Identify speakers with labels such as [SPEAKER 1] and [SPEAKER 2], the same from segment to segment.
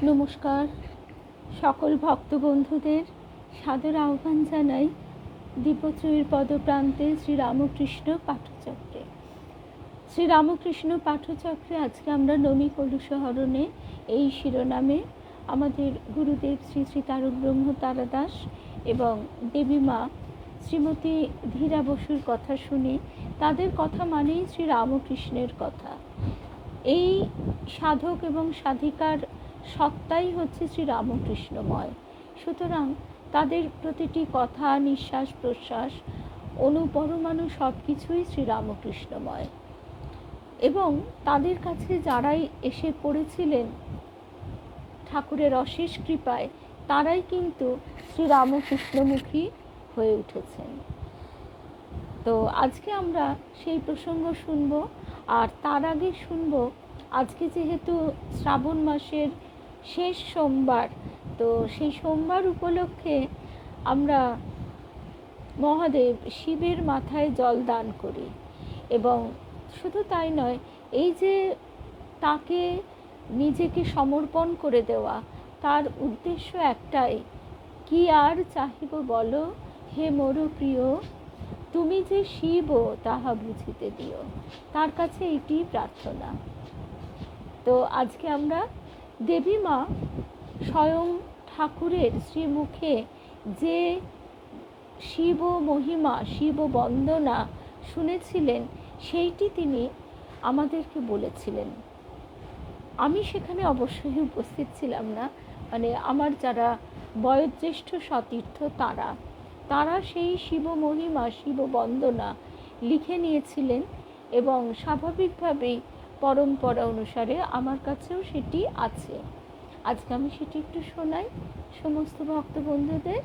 [SPEAKER 1] নমস্কার। সকল ভক্তবন্ধুদের সাদর আহ্বান জানাই দীপত্রয়ীর পদপ্রান্তে শ্রীরামকৃষ্ণ পাঠচক্রে। শ্রীরামকৃষ্ণ পাঠচক্রে আজকে আমরা নমি কলুষহরণে এই শিরোনামে আমাদের গুরুদেব শ্রী শ্রী তারক ব্রহ্ম তারাদাস এবং দেবী মা শ্রীমতী ধীরা বসুর কথা শুনি। তাদের কথা মানেই শ্রীরামকৃষ্ণের কথা। এই সাধক এবং সাধিকার সত্তাই হচ্ছে শ্রীরামকৃষ্ণময়। সুতরাং তাদের প্রতিটি কথা, নিঃশ্বাস প্রশ্বাস, অনুপরমাণু সব কিছুই শ্রীরামকৃষ্ণময়। এবং তাদের কাছে যারাই এসে পড়েছিলেন ঠাকুরের অশেষ কৃপায়, তারাই কিন্তু শ্রীরামকৃষ্ণমুখী হয়ে উঠেছেন। তো আজকে আমরা সেই প্রসঙ্গ শুনব। আর তার আগে শুনব, আজকে যেহেতু শ্রাবণ মাসের শেষ সোমবার, তো সেই সোমবার উপলক্ষে আমরা মহাদেব শিবের মাথায় জল দান করি। এবং শুধু তাই নয়, এই যে তাকে নিজেকে সমর্পণ করে দেওয়া, তার উদ্দেশ্য একটাই, কি আর চাহিব বলো হে মোর প্রিয়, তুমি যে শিব তাহা বুঝিতে দিও। তার কাছে এটি প্রার্থনা। তো আজকে আমরা দেবী মা স্বয়ং ঠাকুরের শ্রীমুখে যে শিব মহিমা, শিব বন্দনা শুনেছিলেন, সেইটি তিনি আমাদেরকে বলেছিলেন। আমি সেখানে অবশ্যই উপস্থিত ছিলাম না, মানে আমার যারা বয়োজ্যেষ্ঠ সতীর্থ তারা সেই শিব মহিমা, শিব বন্দনা লিখে নিয়েছিলেন এবং স্বাভাবিকভাবেই পরম্পরা অনুসারে আমার কাছেও সেটি আছে। আজকে আমি সেটি একটু শোনাই সমস্ত ভক্ত বন্ধুদের।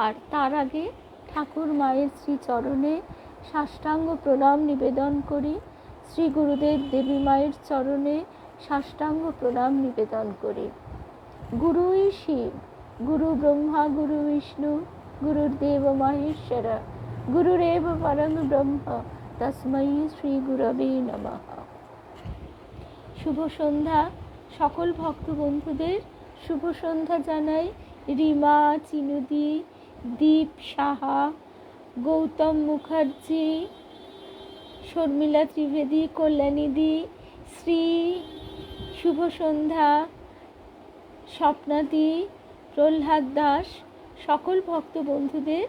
[SPEAKER 1] আর তার আগে ঠাকুর মায়ের শ্রীচরণে সাষ্টাঙ্গ প্রণাম নিবেদন করি। শ্রী গুরুদেব দেবী মায়ের চরণে সাষ্টাঙ্গ প্রণাম নিবেদন করি। গুরুই শিব, গুরু ব্রহ্মা গুরু বিষ্ণু, গুরুর্দেব মহেশ্বর, গুরুরেব পরম ব্রহ্ম, তস্मै শ্রী গুরবে নমঃ। শুভ সন্ধ্যা সকল ভক্ত বন্ধুদের। শুভ সন্ধ্যা জানাই রিমা, চিনুদি, দীপ সাহা, গৌতম মুখার্জি, শর্মিলা ত্রিবেদী, কল্যাণীদি, শ্রী, শুভ সন্ধ্যা স্বপ্নাদি, প্রহ্লাদ দাস, সকল ভক্ত বন্ধুদের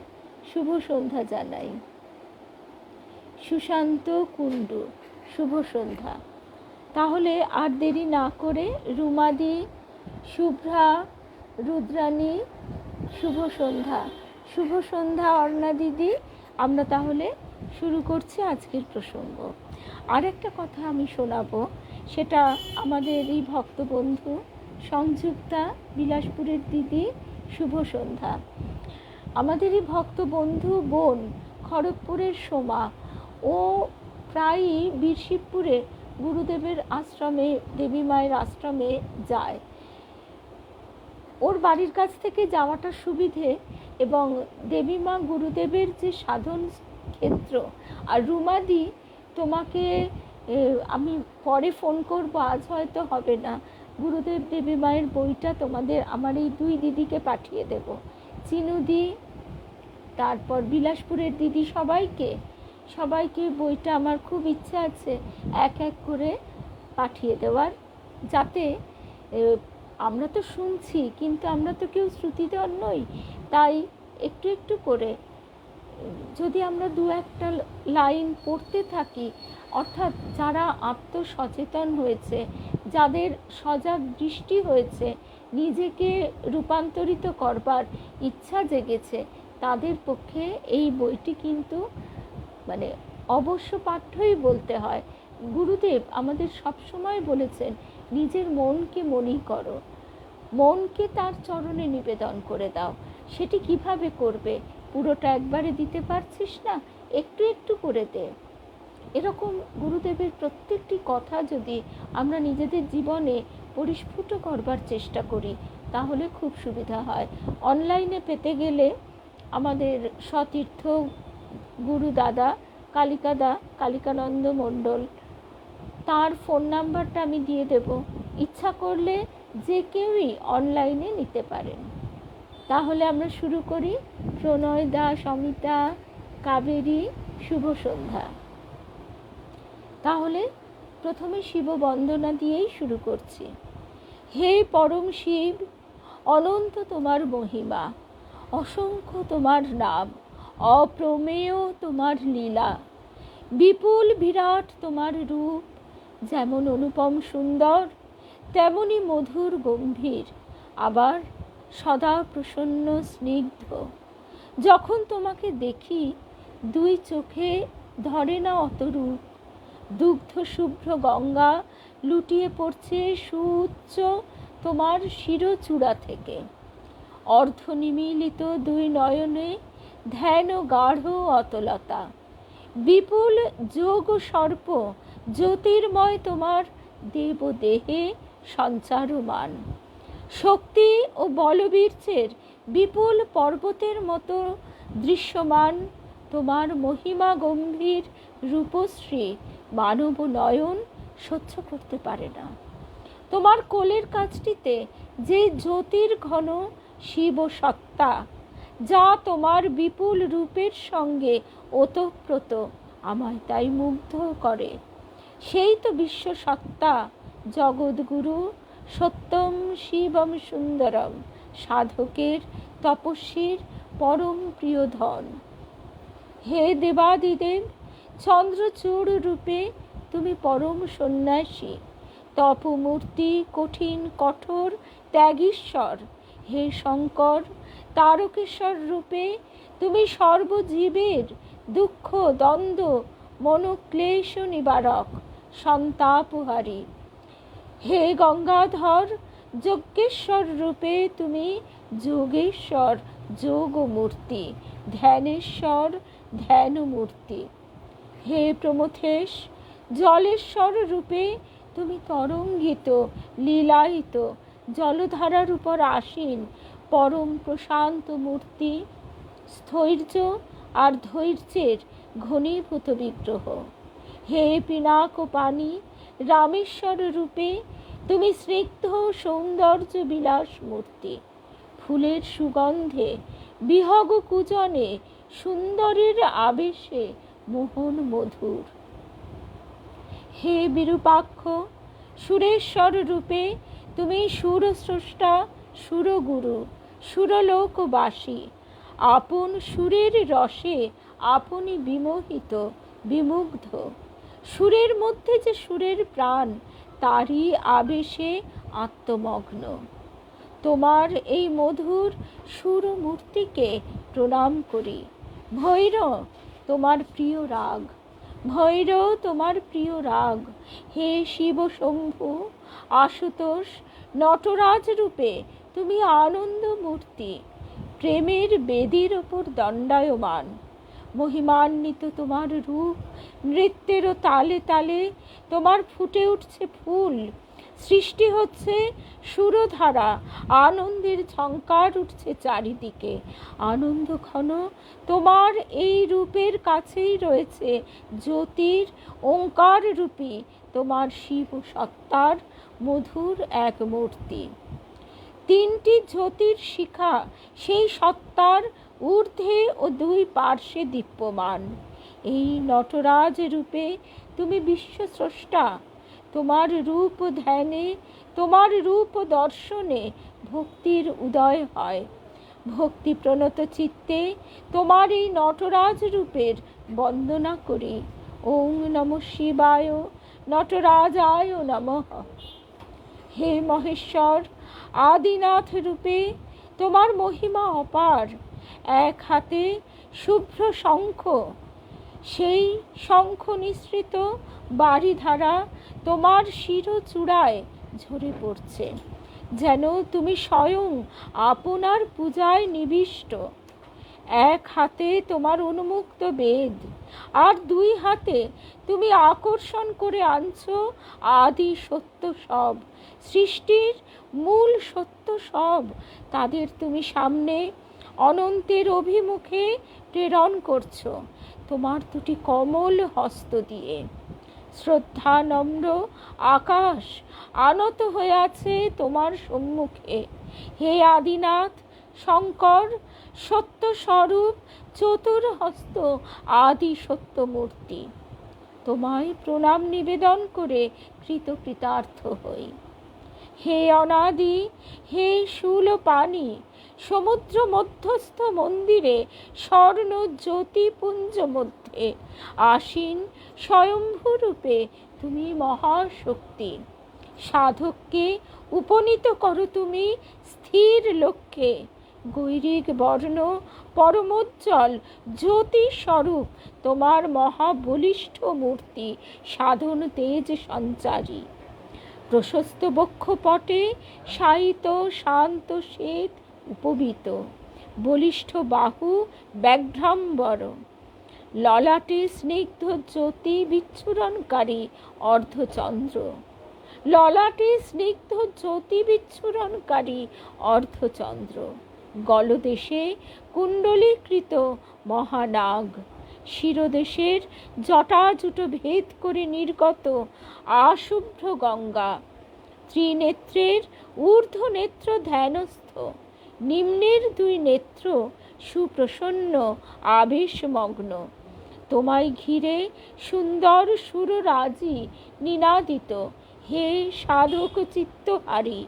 [SPEAKER 1] শুভ সন্ধ্যা জানাই। সুশান্ত কুণ্ডু, শুভ সন্ধ্যা। তাহলে আর দেরি না করে রুমাদি, শুভ্রা, রুদ্রাণী, শুভ সন্ধ্যা। শুভ সন্ধ্যা অর্ণা দিদি। আমরা তাহলে শুরু করছি আজকের প্রসঙ্গ। আর একটা কথা আমি শোনাবো, সেটা আমাদের এই ভক্তবন্ধু সংযুক্তা, বিলাসপুরের দিদি, শুভ সন্ধ্যা। আমাদের এই ভক্তবন্ধু বোন খড়গপুরের সোমা, ও প্রায়ই বীরশিবপুরে গুরুদেবের আশ্রমে, দেবী মায়ের আশ্রমে যায়। ওর বাড়ির কাছ থেকে যাওয়াটা সুবিধে। এবং দেবী মা গুরুদেবের যে সাধন ক্ষেত্র। আর রুমাদি, তোমাকে আমি পরে ফোন করবো, আজ হয়তো হবে না। গুরুদেব দেবী মায়ের বইটা তোমাদের, আমার এই দুই দিদিকে পাঠিয়ে দেব। চিনুদি, তারপর বিলাসপুরের দিদি, সবাইকে বইটা আমার খুব ইচ্ছা আছে এক এক করে পাঠিয়ে দেওয়ার, যাতে আমরা তো শুনছি কিন্তু আমরা তো কেউ শ্রুতিধর নই। তাই একটু একটু করে যদি আমরা দু একটা লাইন পড়তে থাকি, অর্থাৎ যারা আত্মসচেতন হয়েছে, যাদের সজাগ দৃষ্টি হয়েছে, নিজেকে রূপান্তরিত করবার ইচ্ছা জেগেছে, তাদের পক্ষে এই বইটি কিন্তু মানে অবশ্য পাঠ্যই বলতে হয়। গুরুদেব আমাদের সবসময় বলেছেন, নিজের মনকে মনি করো, মনকে তার চরণে নিবেদন করে দাও। সেটি কিভাবে করবে? পুরোটা একবারে দিতে পারছিস না, একটু একটু করে দে। এরকম গুরুদেবের প্রত্যেকটি কথা যদি আমরা নিজেদের জীবনে পরিস্ফুট করবার চেষ্টা করি, তাহলে খুব সুবিধা হয়। অনলাইনে পেতে গেলে আমাদের সতীর্থ গুরু দাদা কালিকানন্দ মণ্ডল, তার ফোন নাম্বারটা আমি দিয়ে দেব ইচ্ছা করলে যে কেউই অনলাইনে নিতে পারেন। তাহলে আমরা শুরু করি। প্রণয় দাস, অমিতা, কাবেরী, শুভ সন্ধ্যা। তাহলে প্রথমে শিব বন্দনা দিয়েই শুরু করছি। হে পরম শিব, অনন্ত তোমার মহিমা, অসংখ্য তোমার নাম, অপ্রমেয় তোমার লীলা, বিপুল বিরাট তোমার রূপ, যেমন অনুপম সুন্দর তেমনি মধুর গম্ভীর, আবার সদা প্রসন্ন স্নিগ্ধ। যখন তোমাকে দেখি দুই চোখে ধরে না অত রূপ। দুগ্ধ শুভ্র গঙ্গা লুটিয়ে পড়ছে সুউচ্চ তোমার শিরচূড়া থেকে। অর্ধনিমীলিত দুই নয়নে ধ্যান গাঢ় অতলতা, বিপুল যোগ সর্প জ্যোতির্ময় তোমার দেবদেহে সঞ্চারমান। শক্তি ও বলবীর্যের বিপুল পর্বতের মতো দৃশ্যমান তোমার মহিমা গম্ভীর রূপশ্রী মানব নয়ন সহ্য করতে পারে না। তোমার কোলের কাছটিতে যে জ্যোতির ঘন শিব সত্তা, যা তোমার বিপুল রূপের সঙ্গে ওতপ্রোত, আমায় তাই মুগ্ধ করে। সেই তো বিশ্ব সত্তা, জগৎগুরু, সত্যম শিবম সুন্দরম, সাধকের তপস্বীর পরম প্রিয় ধন। হে দেবাদিদেব, চন্দ্রচূড় রূপে তুমি পরম সন্ন্যাসী, তপমূর্তি, কঠিন কঠোর ত্যাগীশ্বর। হে শঙ্কর, তারকেশ্বর রূপে তুমি সর্বজীবের দুঃখ দ্বন্দ্ব মনোক্লেশ নিবারক, সন্তাপহারী। হে গঙ্গাধর, যজ্ঞেশ্বর রূপে তুমি যোগেশ্বর, যোগমূর্তি, ধ্যানেশ্বর, ধ্যানমূর্তি। হে প্রমথেশ, জলেশ্বর রূপে তুমি তরঙ্গিত লীলায়িত, জলধারার উপর আসীন পরম প্রশান্ত মূর্তি, স্থৈর্য আর ধৈর্যের ঘনীভূত বিগ্রহ। হে পিনাক পানি, রামেশ্বর রূপে তুমি স্নিগ্ধ সৌন্দর্য বিলাস মূর্তি, ফুলের সুগন্ধে বিহগ কূজনে সুন্দরের আবেশে মোহন মধুর। হে বিরূপাক্ষ, সুরেশ্বর রূপে তুমি সুরস্রষ্টা, সুরগুরু, সুরলোকবাসী, আপন সুরের রসে আপনি বিমোহিত বিমুগ্ধ। সুরের মধ্যে যে সুরের প্রাণ, তারই আবেশে আত্মমগ্ন। তোমার এই মধুর সুরমূর্তিকে প্রণাম করি। ভৈরব তোমার প্রিয় রাগ, ভৈরব তোমার প্রিয় রাগ। হে শিব শম্ভু, আশুতোষ, নটরাজ রূপে তুমি আনন্দ মূর্তি, প্রেমের বেদির ওপর দণ্ডায়মান। মহিমান্বিত তোমার রূপ, নৃত্যেরও তালে তালে তোমার ফুটে উঠছে ফুল, সৃষ্টি হচ্ছে সুরধারা, আনন্দের ঝঙ্কার উঠছে চারিদিকে। আনন্দ ঘন তোমার এই রূপের কাছেই রয়েছে জ্যোতির ওঙ্কার রূপী তোমার শিব সত্তার মধুর এক মূর্তি। তিনটি জ্যোতির শিখা সেই সত্তার ঊর্ধ্বে ও দুই পার্শ্বে দীপ্যমান। এই নটরাজ রূপে তুমি বিশ্বস্রষ্টা। তোমার রূপ ধ্যানে, তোমার রূপ দর্শনে ভক্তির উদয় হয়। ভক্তি প্রণত চিত্তে তোমার এই নটরাজ রূপের বন্দনা করি। ওং নমঃ শিবায়, নটরাজায় নমঃ। হে মহেশ্বর, আদিনাথ রূপে তোমার মহিমা অপার। এক হাতে শুভ্র শঙ্খ, সেই শঙ্খ নিঃসৃত বারিধারা তোমার শিরচূড়ায় ঝরে পড়ছে, যেন তুমি স্বয়ং আপনার পূজায় নিবিষ্ট। এক হাতে তোমার উন্মুক্ত বেদ, আর দুই হাতে তুমি আকর্ষণ করে আনছো আদি সত্য সব, সৃষ্টির মূল সত্য সব। তাদের তুমি সামনে অনন্তের অভিমুখে প্রেরণ করছো তোমার দুটি কমল হস্ত দিয়ে। শ্রদ্ধা নম্র আকাশ আনত হয়ে আছে তোমার সম্মুখে। হে আদিনাথ শঙ্কর, সত্যস্বরূপ চতুর্হস্ত আদি সত্যমূর্তি, তোমায় প্রণাম নিবেদন করে কৃতকৃতার্থ হই। হে অনাদি, হে শূলপাণি, সমুদ্র মধ্যস্থ মন্দিরে স্বর্ণ জ্যোতিপুঞ্জ মধ্যে আসীন স্বয়ম্ভূরূপে তুমি মহাশক্তি। সাধককে উপনীত করো তুমি স্থির লক্ষ্যে। গৈরিক বর্ণ পরমোজ্জ্বল জ্যোতি স্বরূপ তোমার মহাবলিষ্ঠ মূর্তি সাধন তেজ সঞ্চারী। প্রশস্ত বক্ষপটে শায়িত শান্ত শ্বেত উপবীত, বলিষ্ঠ বাহু ব্যাঘ্রাম্বর, ললাটে স্নিগ্ধ জ্যোতি বিচ্ছুরণকারী অর্ধচন্দ্র, ললাটে স্নিগ্ধ জ্যোতি বিচ্ছুরণকারী অর্ধচন্দ্র, গলদেশে কুণ্ডলীকৃত মহানাগ, শিরদেশের জটাজুট ভেদ করে নির্গত আশুভ্র গঙ্গা, ত্রিনেত্রের ঊর্ধ্ব নেত্র ধ্যানস্থ, নিম্নের দুই নেত্র সুপ্রসন্ন আবেশমগ্ন। তোমায় ঘিরে সুন্দর সুররাজি নিনাদিত। হে সাধক চিত্তহারি,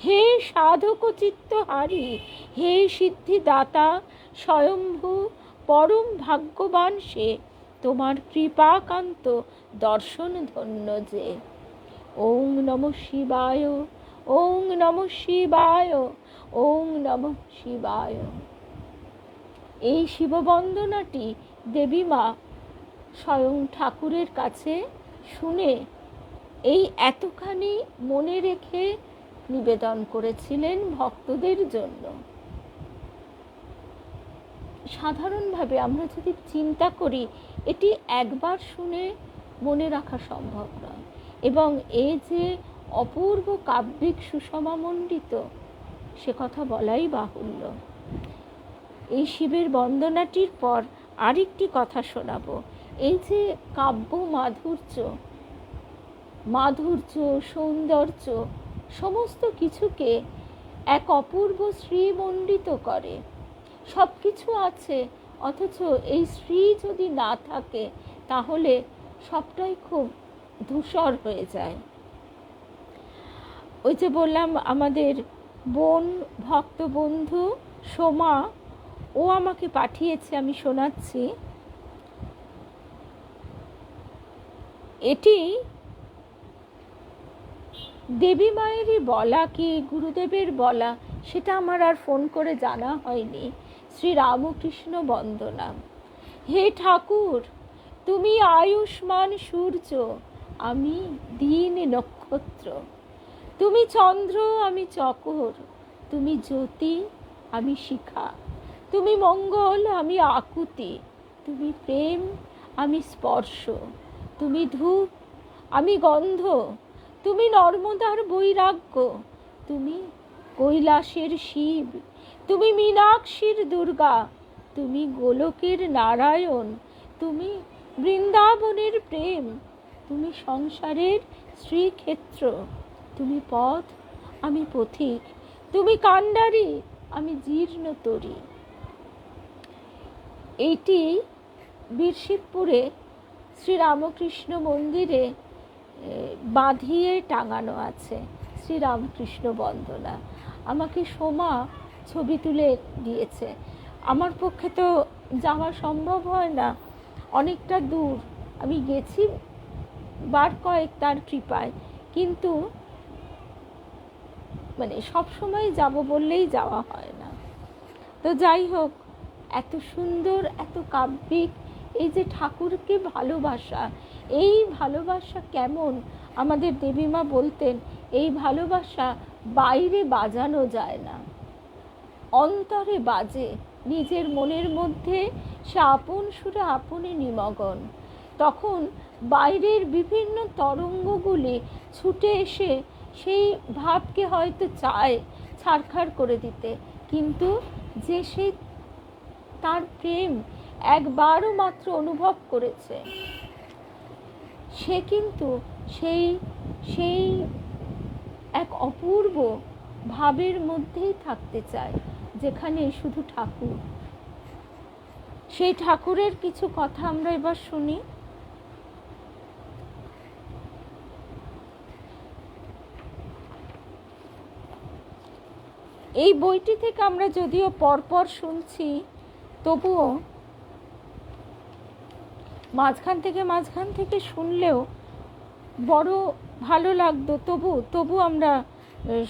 [SPEAKER 1] হে সাধক চিত্তহারি, হে সিদ্ধিদাতা স্বয়ম্ভু পরম ভাগ্যবান সে, তোমার কৃপাকান্ত দর্শন ধন্য যে। ওং নমঃ শিবায়, ওং নমঃ শিবায়, ওং নমঃ শিবায়। এই শিববন্দনাটি দেবী মা স্বয়ং ঠাকুরের কাছে শুনে এই এতখানি মনে রেখে নিবেদন করেছিলেন ভক্তদের জন্য। সাধারণভাবে আমরা যদি চিন্তা করি, এটি একবার শুনে মনে রাখা সম্ভব নয়, এবং এই যে অপূর্ব কাব্যিক সুষমামণ্ডিত সে কথা বলাই বাহুল্য। এই শিবের বন্দনাটির পর আরেকটি কথা শোনাবো। এই যে কাব্য মাধুর্য সৌন্দর্য সমস্ত কিছুকে এক অপূর্ব শ্রীমণ্ডিত করে। সব কিছু আছে, অথচ এই শ্রী যদি না থাকে তাহলে সবটাই খুব ধূসর হয়ে যায়। ওই যে বললাম, আমাদের বোন ভক্ত বন্ধু সোমা, ও আমাকে পাঠিয়েছে, আমি শোনাচ্ছি। এটি দেবী মায়েরই বলা কি গুরুদেবের বলা সেটা আমার আর ফোন করে জানা হয়নি। শ্রী রামকৃষ্ণ বন্দনা। হে ঠাকুর, তুমি আয়ুষ্মান সূর্য, আমি দিন নক্ষত্র, তুমি চন্দ্র, আমি চকর, তুমি জ্যোতি, আমি শিখা, তুমি মঙ্গল, আমি আকুতি, তুমি প্রেম, আমি স্পর্শ, তুমি ধূপ, আমি গন্ধ, তুমি নর্মদার বৈরাগ্য, তুমি কৈলাসের শিব, তুমি মীনাক্ষীর দুর্গা, তুমি গোলকের নারায়ণ, তুমি বৃন্দাবনের প্রেম, তুমি সংসারের শ্রীক্ষেত্র, তুমি পথ, আমি পথিক, তুমি কাণ্ডারী, আমি জীর্ণতরী। এইটি বীরশিবপুরে শ্রীরামকৃষ্ণ মন্দিরে বাঁধিয়ে টাঙানো আছে, শ্রীরামকৃষ্ণ বন্দনা। আমাকে সোমা ছবি তুলে দিয়েছে। আমার পক্ষে তো যাওয়া সম্ভব হয় না, অনেকটা দূর। আমি গেছি বার কয়েক তার কৃপায়, কিন্তু মানে সবসময় যাব বললেই যাওয়া হয় না। তো যাই হোক, এত সুন্দর, এত কাব্যিক, এই যে ঠাকুরকে ভালোবাসা, এই ভালোবাসা কেমন আমাদের দেবীমা বলতেন, এই ভালোবাসা বাইরে বাজানো যায় না, অন্তরে বাজে, নিজের মনের মধ্যে সে আপন সুরে আপনি নিমগন। তখন বাইরের বিভিন্ন তরঙ্গগুলি ছুটে এসে সেই ভাবকে হয়তো চায় ছারখার করে দিতে, কিন্তু যে সেই তার প্রেম একবারও মাত্র অনুভব করেছে, সে কিন্তু সেই এক অপূর্ব ভাবের মধ্যেই থাকতে চায়, যেখানে শুধু ঠাকুর। সেই ঠাকুরের কিছু কথা আমরা এবার শুনি। এই বইটি থেকে আমরা যদিও পরপর শুনছি, তবুও মাঝখান থেকে শুনলেও বড় ভালো লাগতো। তবু আমরা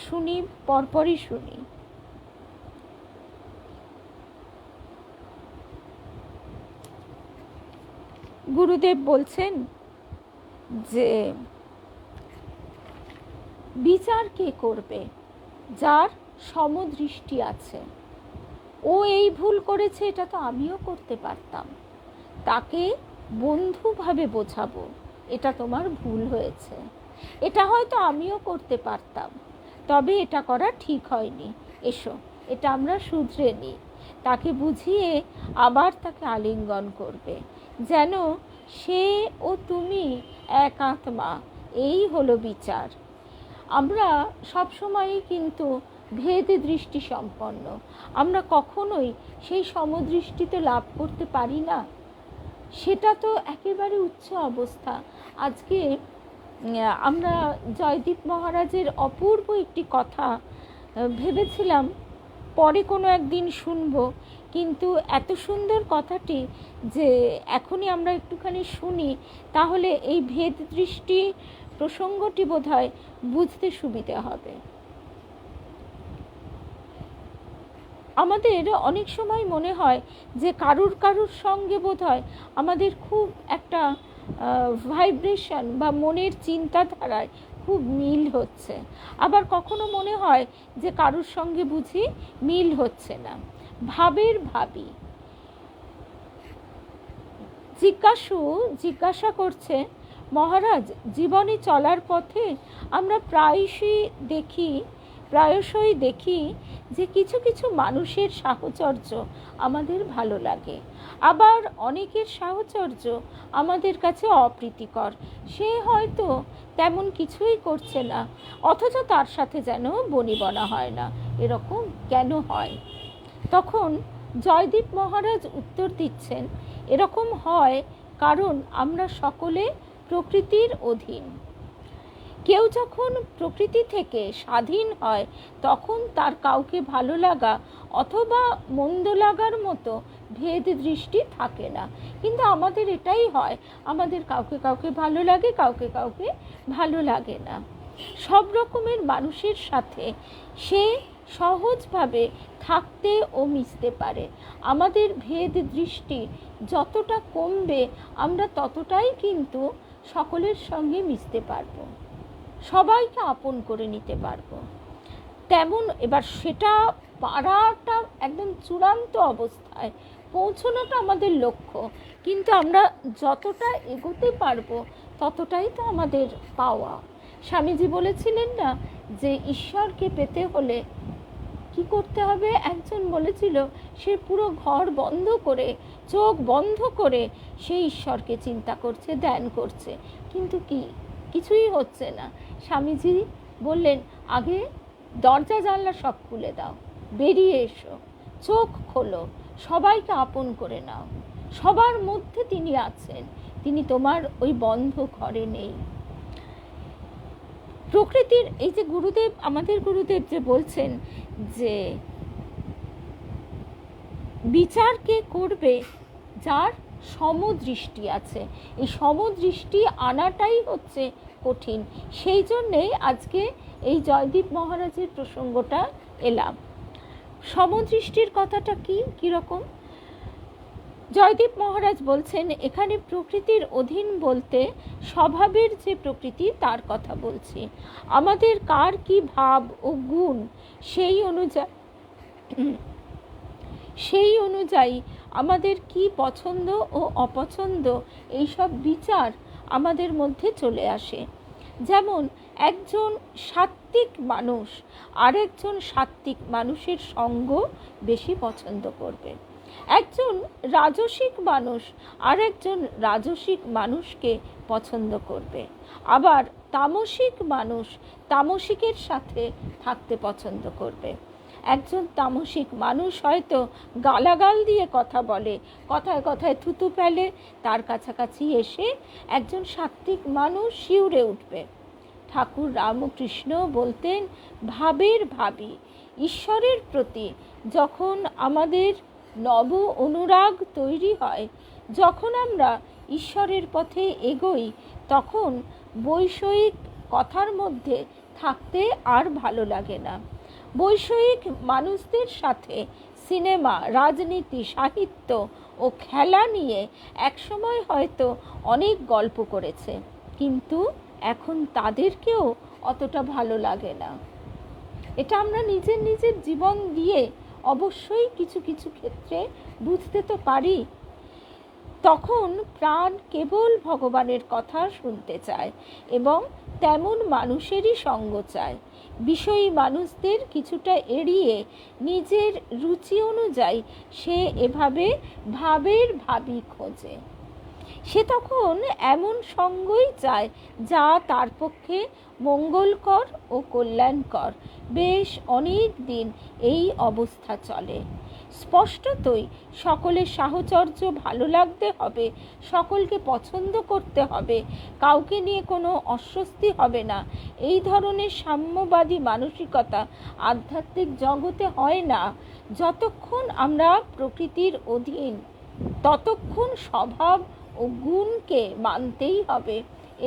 [SPEAKER 1] শুনি, পরপরই শুনি। গুরুদেব বলছেন যে বিচার কে করবে? যার সমদৃষ্টি আছে। ও এই ভুল করেছে, এটা তো আমিও করতে পারতাম। তাকে বন্ধুভাবে বোঝাবো, এটা তোমার ভুল হয়েছে, এটা হয়তো আমিও করতে পারতাম, তবে এটা করা ঠিক হয়নি, এসো এটা আমরা শুধরে নিই। তাকে বুঝিয়ে আবার তাকে আলিঙ্গন করবে, যেন সে ও তুমি এক আত্মা। এই হলো বিচার। আমরা সবসময়ই কিন্তু ভেদ দৃষ্টি সম্পন্ন, আমরা কখনোই সেই সমদৃষ্টিতে লাভ করতে পারি না। সেটা তো একেবারে উচ্চ অবস্থা। আজকে আমরা জয়দীপ মহারাজের অপূর্ব একটি কথা ভেবেছিলাম পরে কোনো একদিন শুনবো, কিন্তু এত সুন্দর কথাটি যে এখনই আমরা একটুখানি শুনি, তাহলে এই ভেদ দৃষ্টি প্রসঙ্গটি বোধহয় বুঝতে সুবিধা হবে। আমাদের অনেক সময় মনে হয় যে কারুর সঙ্গে বোধহয় আমাদের খুব একটা ভাইব্রেশন বা মনের চিন্তাধারায় খুব মিল হচ্ছে, আবার কখনো মনে হয় যে কারুর সঙ্গে বুঝি মিল হচ্ছে না। ভাবের ভাবি জিজ্ঞাসা করছে, মহারাজ, জীবনে চলার পথে আমরা প্রায়শই দেখি যে কিছু কিছু মানুষের সাহচর্য আমাদের ভালো লাগে, আবার অনেকের সাহচর্য আমাদের কাছে অপ্রীতিকর। সে হয়তো তেমন কিছুই করছে না, অথচ তার সাথে যেন বনিবনা হয় না। এরকম কেন হয়? তখন জয়দীপ মহারাজ উত্তর দিচ্ছেন, এরকম হয় কারণ আমরা সকলে প্রকৃতির অধীন। কেউ যখন প্রকৃতি থেকে স্বাধীন হয়, তখন তার কাউকে ভালো লাগা অথবা মন্দ লাগার মতো ভেদ দৃষ্টি থাকে না। কিন্তু আমাদের এটাই হয়, আমাদের কাউকে কাউকে ভালো লাগে, কাউকে কাউকে ভালো লাগে না। সব রকমের মানুষের সাথে সে সহজভাবে থাকতে ও মিশতে পারে। আমাদের ভেদ দৃষ্টি যতটা কমবে, আমরা ততটাই কিন্তু সকলের সঙ্গে মিশতে পারবো, সবাইকে আপন করে নিতে পারবো। তেমন এবার সেটা পারাটা একদম চূড়ান্ত অবস্থায় পৌঁছানোটা আমাদের লক্ষ্য, কিন্তু আমরা যতটা এগোতে পারবো ততটাই তো আমাদের পাওয়া। স্বামীজি বলেছিলেন না যে ঈশ্বরকে পেতে হলে কি করতে হবে? একজন বলেছিল সে পুরো ঘর বন্ধ করে, চোখ বন্ধ করে সে ঈশ্বরকে চিন্তা করছে, ধ্যান করছে, কিন্তু কিছুই হচ্ছে না। স্বামীজি বললেন, আগে দরজা জানলা সব খুলে দাও, বেরিয়ে এসো, চোখ খোলো, সবাইকে আপন করে নাও। সবার মধ্যে তিনি আছেন, তিনি তোমার ওই বন্ধ ঘরে নেই। প্রকৃতির এই যে আমাদের গুরুদেব যে বলছেন যে বিচার কে করবে? যার সমদৃষ্টি আছে। এই সমদৃষ্টি আনাটাই হচ্ছে কঠিন। সেই জন্যেই আজকে এই জয়দীপ মহারাজের প্রসঙ্গটা এলাম। সমদৃষ্টির কথাটা কীরকম? জয়দীপ মহারাজ বলছেন, এখানে প্রকৃতির অধীন বলতে স্বভাবের যে প্রকৃতি তার কথা বলছি। আমাদের কার কি ভাব ও গুণ, সেই অনুযায়ী আমাদের কি পছন্দ ও অপছন্দ, এইসব বিচার আমাদের মধ্যে চলে আসে। যেমন একজন সাত্ত্বিক মানুষ আরেকজন সাত্ত্বিক মানুষের সঙ্গ বেশি পছন্দ করবে। একজন রাজসিক মানুষ আরেকজন রাজসিক মানুষকে পছন্দ করবে। আবার তামসিক মানুষ তামসিকের সাথে থাকতে পছন্দ করবে। একজন তামসিক মানুষ হয়তো গালাগাল দিয়ে কথা বলে, কথায় কথায় থুতু ফেলে, তার কাছাকাছি এসে একজন সাত্ত্বিক মানুষ শিউরে উঠবে। ঠাকুর রামকৃষ্ণ বলতেন, ভাবের ভাবী। ঈশ্বরের প্রতি যখন আমাদের নব অনুরাগ তৈরি হয়, যখন আমরা ঈশ্বরের পথে এগোই, তখন বৈষয়িক কথার মধ্যে থাকতে আর ভালো লাগে না। বৈষয়িক মানুষদের সাথে সিনেমা, রাজনীতি, সাহিত্য ও খেলা নিয়ে একসময় হয়তো অনেক গল্প করেছে, কিন্তু এখন তাদেরকেও অতটা ভালো লাগে না। এটা আমরা নিজের নিজের জীবন দিয়ে অবশ্যই কিছু কিছু ক্ষেত্রে বুঝতে তো পারি। তখন প্রাণ কেবল ভগবানের কথা শুনতে চায় এবং তেমন মানুষেরই সঙ্গ চায়। বিষয়ী মানুষদের কিছুটা এড়িয়ে নিজের রুচি অনুযায়ী সে এভাবে ভাবের ভাবী খোঁজে। সে তখন এমন সঙ্গই চায় যা তার পক্ষে মঙ্গলকর ও কল্যাণকর। বেশ অনেক দিন এই অবস্থা চলে। স্পষ্টতই সকলের সাহচর্য ভালো লাগতে হবে, সকলকে পছন্দ করতে হবে, কাউকে নিয়ে কোনো অস্বস্তি হবে না। এই ধরনের সাম্যবাদী মানসিকতা আধ্যাত্মিক জগতে হয় না। যতক্ষণ আমরা প্রকৃতির অধীন, ততক্ষণ স্বভাব ও গুণকে মানতেই হবে।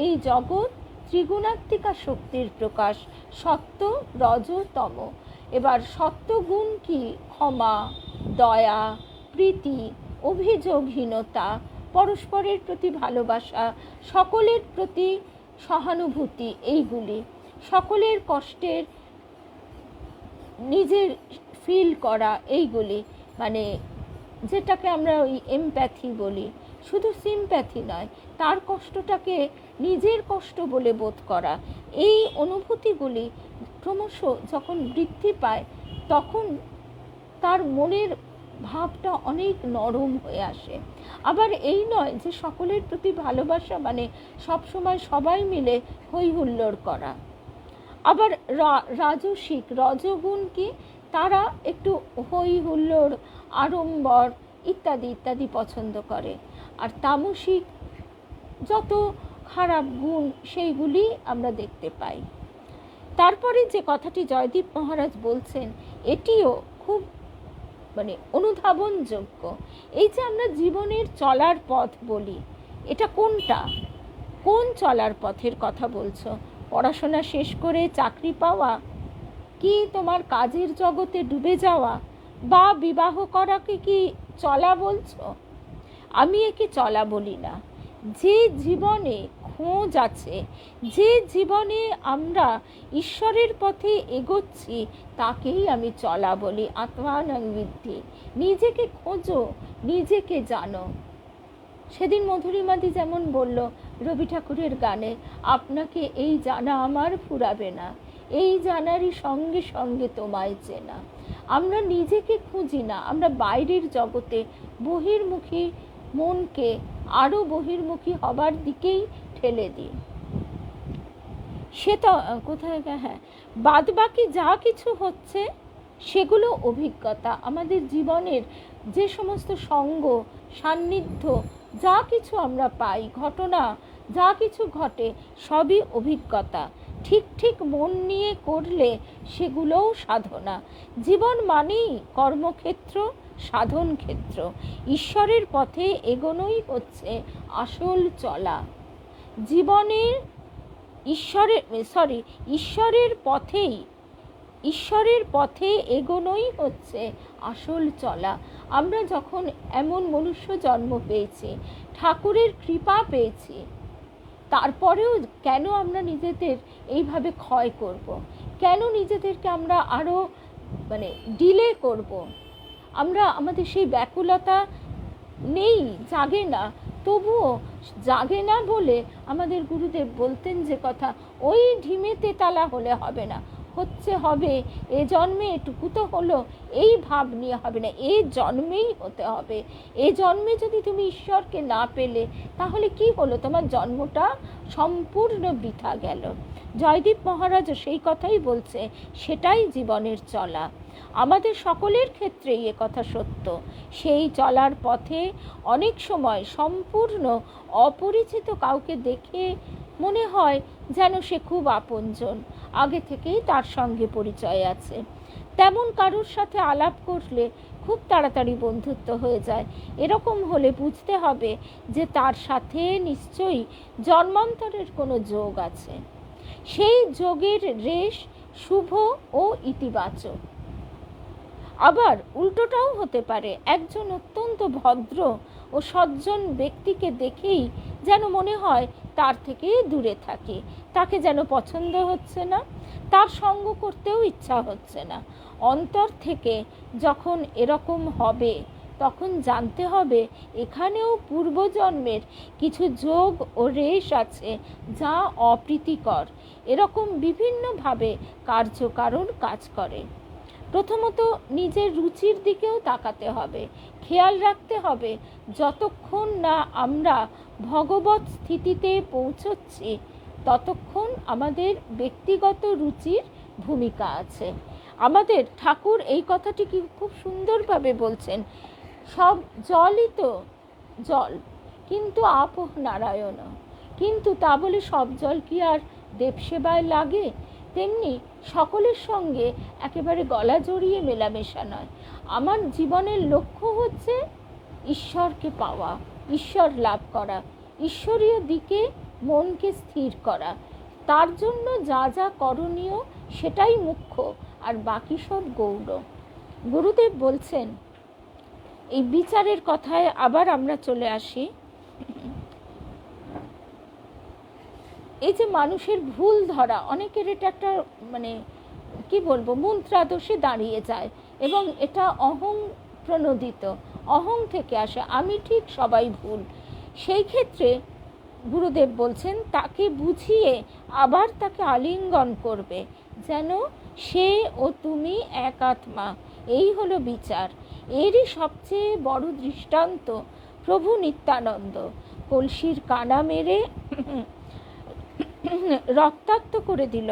[SPEAKER 1] এই জগৎ ত্রিগুণাত্মিকা শক্তির প্রকাশ, সত্য, রজ, তম। এবার সত্যগুণ কি? ক্ষমা, দয়া, প্রীতি, অভিযোগহীনতা, পরস্পরের প্রতি ভালোবাসা, সকলের প্রতি সহানুভূতি, এইগুলি। সকলের কষ্টের নিজের ফিল করা, এইগুলি মানে যেটাকে আমরা ওই এমপ্যাথি বলি। শুধু সিম্প্যাথি নয়, তার কষ্টটাকে নিজের কষ্ট বলে বোধ করা। এই অনুভূতিগুলি ক্রমশ যখন বৃদ্ধি পায়, তখন তার মনের ভাবটা অনেক নরম হয়ে আসে। আবার এই নয় যে সকলের প্রতি ভালোবাসা মানে সবসময় সবাই মিলে হই হুল্লোড় করা। আবার রাজসিক, রজগুণ কি? তারা একটু হই হুল্লোড়, আড়ম্বর ইত্যাদি ইত্যাদি পছন্দ করে। আর তামসিক যত খারাপ গুণ সেইগুলি আমরা দেখতে পাই। তারপরে যে কথাটি জয়দীপ মহারাজ বলছেন, এটিও খুব অনুধাবনযোগ্য। এই যে আমরা জীবনের চলার পথ বলি, এটা কোনটা? কোন চলার পথের কথা বলছো? পড়াশোনা শেষ করে চাকরি পাওয়া, কি তোমার কাজের জগতে ডুবে যাওয়া, বা বিবাহ করাকে কি চলা বলছো? আমি একে চলা বলি না। যে জীবনে খোঁজ আছে, যে জীবনে আমরা ঈশ্বরের পথে এগোচ্ছি, তাকেই আমি চলা বলি। আত্মানং বিদ্ধি। নিজেকে খোঁজো, নিজেকে জানো। সেদিন মধুরিমাদি যেমন বলল রবি ঠাকুরের গানে, আপনাকে এই জানা আমার ফুরাবে না, এই জানারই সঙ্গে সঙ্গে তোমায় চেনা। আমরা নিজেকে খুঁজি না, আমরা বাইরের জগতে বহির্মুখী মনকে আরও বহির্মুখী হবার দিকেই ঠেলে দিই। সে তো কোথায়, হ্যাঁ, বাদ বাকি যা কিছু হচ্ছে সেগুলো অভিজ্ঞতা। আমাদের জীবনের যে সমস্ত সঙ্গ, সান্নিধ্য, যা কিছু আমরা পাই, ঘটনা যা কিছু ঘটে, সবই অভিজ্ঞতা। ঠিক ঠিক মন নিয়ে করলে সেগুলোও সাধনা। জীবন মানেই কর্মক্ষেত্র, সাধন ক্ষেত্র। ঈশ্বরের পথে এগোনোই হচ্ছে আসল চলা। জীবনের ঈশ্বরের পথে এগোনোই হচ্ছে আসল চলা। আমরা যখন এমন মনুষ্য জন্ম পেয়েছি, ঠাকুরের কৃপা পেয়েছি, তারপরেও কেন আমরা নিজেদের এইভাবে ক্ষয় করব? কেন নিজেদেরকে আমরা আরও ডিলে করব? আমরা আমাদের সেই ব্যাকুলতা নেই, জাগে না। তবুও জাগে না বলে আমাদের গুরুদেব বলতেন যে কথা, ওই ঢিমেতে তালা হলে হবে না, হচ্ছে হবে, এ জন্মে এটুকু তো হলো, এই ভাব নিয়ে হবে না, এ জন্মেই হতে হবে। এ জন্মে যদি তুমি ঈশ্বরকে না পেলে তাহলে কি হলো, তোমার জন্মটা সম্পূর্ণ বৃথা গেল। জয়দীপ মহারাজও সেই কথাই বলছে, সেটাই জীবনের চলা। আমাদের সকলের ক্ষেত্রেই এ কথা সত্য। সেই চলার পথে অনেক সময় সম্পূর্ণ অপরিচিত কাউকে দেখে মনে হয় যেন সে খুব আপনজন, আগে থেকেই তার সঙ্গে পরিচয় আছে। তেমন কারোর সাথে আলাপ করলে খুব তাড়াতাড়ি বন্ধুত্ব হয়ে যায়। এরকম হলে বুঝতে হবে যে তার সাথে নিশ্চয়ই জন্মান্তরের কোনো যোগ আছে। সেই যোগের রেশ শুভ ও ইতিবাচক। আবার উল্টোটাও হতে পারে, একজন অত্যন্ত ভদ্র ও সজ্জন ব্যক্তিকে দেখেই যেন মনে হয় তার থেকে দূরে থাকি, তাকে যেন পছন্দ হচ্ছে না, তার সঙ্গ করতেও ইচ্ছা হচ্ছে না। অন্তর থেকে যখন এরকম হবে তখন জানতে হবে এখানেও পূর্বজন্মের কিছু যোগ ও রেশ আছে যা অপ্রীতিকর। এরকম বিভিন্নভাবে কার্যকারণ কাজ করে। প্রথমত নিজের রুচির দিকেও তাকাতে হবে, খেয়াল রাখতে হবে যতক্ষণ না আমরা ভগবৎ স্থিতিতে পৌঁছচ্ছি ততক্ষণ আমাদের ব্যক্তিগত রুচির ভূমিকা আছে। আমাদের ঠাকুর এই কথাটি কি খুব সুন্দরভাবে বলছেন, সব জলই তো জল, কিন্তু আপঃ নারায়ণ। কিন্তু তা বলে সব জল কি আর দেবসেবায় লাগে? তেমনি সকলের সঙ্গে একেবারে গলা জড়িয়ে মেলামেশা নয়। আমার জীবনের লক্ষ্য হচ্ছে ঈশ্বরকে পাওয়া, ঈশ্বর লাভ করা, ঈশ্বরীয় দিকে মনকে স্থির করা। তার জন্য যা যা করণীয় সেটাই মুখ্য, আর বাকি সব গৌণ। গুরুদেব বলছেন, এই বিচারের কথায় আবার আমরা চলে আসি। এই যে মানুষের ভুল ধরা, অনেকের এটা একটা কি বলবো, মন্ত্রাদোষে দাঁড়িয়ে যায়, এবং এটা অহং প্রণোদিত, অহং থেকে আসে, আমি ঠিক সবাই ভুল। সেই ক্ষেত্রে গুরুদেব বলছেন তাকে বুঝিয়ে আবার তাকে আলিঙ্গন করবে, যেন সে ও তুমি এক আত্মা। এই হলো বিচার। এরই সবচেয়ে বড় দৃষ্টান্ত প্রভু নিত্যানন্দ। কলসির কানা মেরে রক্তাক্ত করে দিল,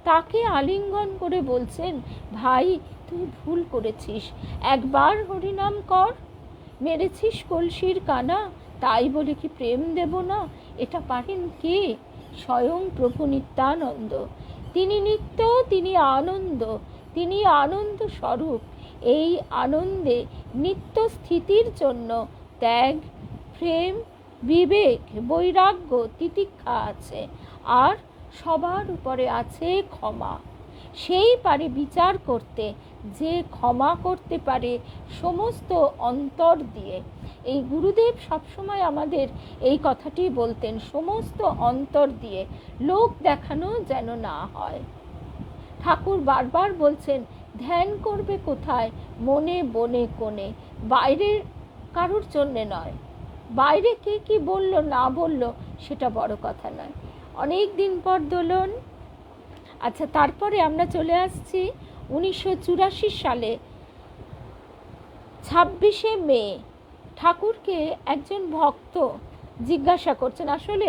[SPEAKER 1] তাকে আলিঙ্গন করে বলছেন, ভাই তুই ভুল করেছিস, একবার হরিনাম কর, মেরেছিস কলসির কানা, তাই বলে কি প্রেম দেব না? এটা পারেন কে? স্বয়ং প্রভু নিত্যানন্দ। তিনি নিত্য, তিনি আনন্দ, তিনি আনন্দ স্বরূপ। এই আনন্দে নিত্য স্থিতির জন্য ত্যাগ, প্রেম, বিবেক, বৈরাগ্য, তিতিক্ষা আছে, আর সবার উপরে আছে ক্ষমা। সেই পারে বিচার করতে, যে ক্ষমা করতে পারে সমস্ত অন্তর দিয়ে। এই গুরুদেব সবসময় আমাদের এই কথাটি বলতেন, সমস্ত অন্তর দিয়ে, লোক দেখানো যেন না হয়। ঠাকুর বারবার বলছেন, ধ্যান করবে কোথায়? মনে বনে কোণে, বাইরের কারোর জন্যে নয়। বাইরে কে কি বলল না বলল সেটা বড় কথা নয়। অনেক দিন পর দোলন। আচ্ছা, তারপরে আমরা চলে আসছি 1984 সালে 26শে মে। ঠাকুরকে একজন ভক্ত জিজ্ঞাসা করছেন, আসলে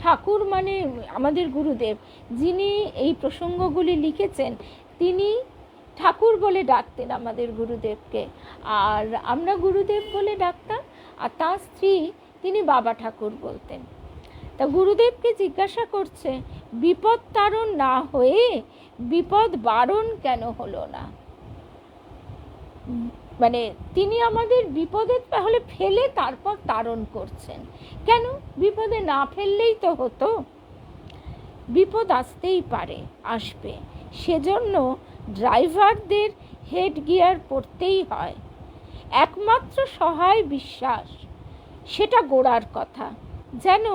[SPEAKER 1] ঠাকুর মানে আমাদের গুরুদেব, যিনি এই প্রসঙ্গগুলি লিখেছেন, তিনি ঠাকুর বলে ডাকতেন আমাদের গুরুদেবকে, আর আমরা গুরুদেব বলে ডাকতাম, আর তার স্ত্রী তিনি বাবা ঠাকুর বলতেন। তা গুরুদেবকে জিজ্ঞাসা করছে, বিপদ তারণ না হয়ে বিপদ বারণ কেন হলো না? তিনি আমাদের বিপদে তাহলে ফেলে তারপর তারণ করছেন কেন? বিপদে না ফেললেই তো হতো। বিপদ আসতেই পারে, আসবে, সেজন্য ড্রাইভারদের হেড গিয়ার পড়তেই হয়। একমাত্র সহায় বিশ্বাস, সেটা গোড়ার কথা। যেন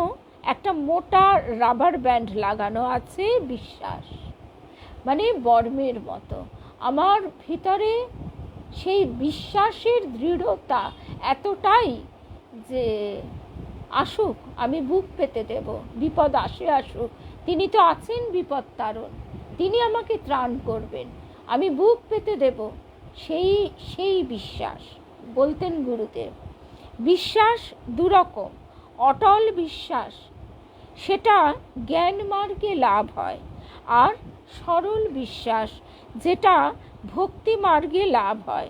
[SPEAKER 1] একটা মোটা রাবার ব্যান্ড লাগানো আছে বিশ্বাস, বর্মের মতো। আমার ভিতরে সেই বিশ্বাসের দৃঢ়তা এতটাই যে আসুক, আমি বুক পেতে দেব, বিপদ আসে আসুক, তিনি তো আছেন বিপদ তারণ। তিনি আমাকে ত্রাণ করবেন, আমি বুক পেতে দেব, সেই বিশ্বাস। বলতেন গুরুদেব, বিশ্বাস দুরকম, অটল বিশ্বাস, সেটা জ্ঞান মার্গে লাভ হয়, আর সরল বিশ্বাস, যেটা ভক্তি মার্গে লাভ হয়।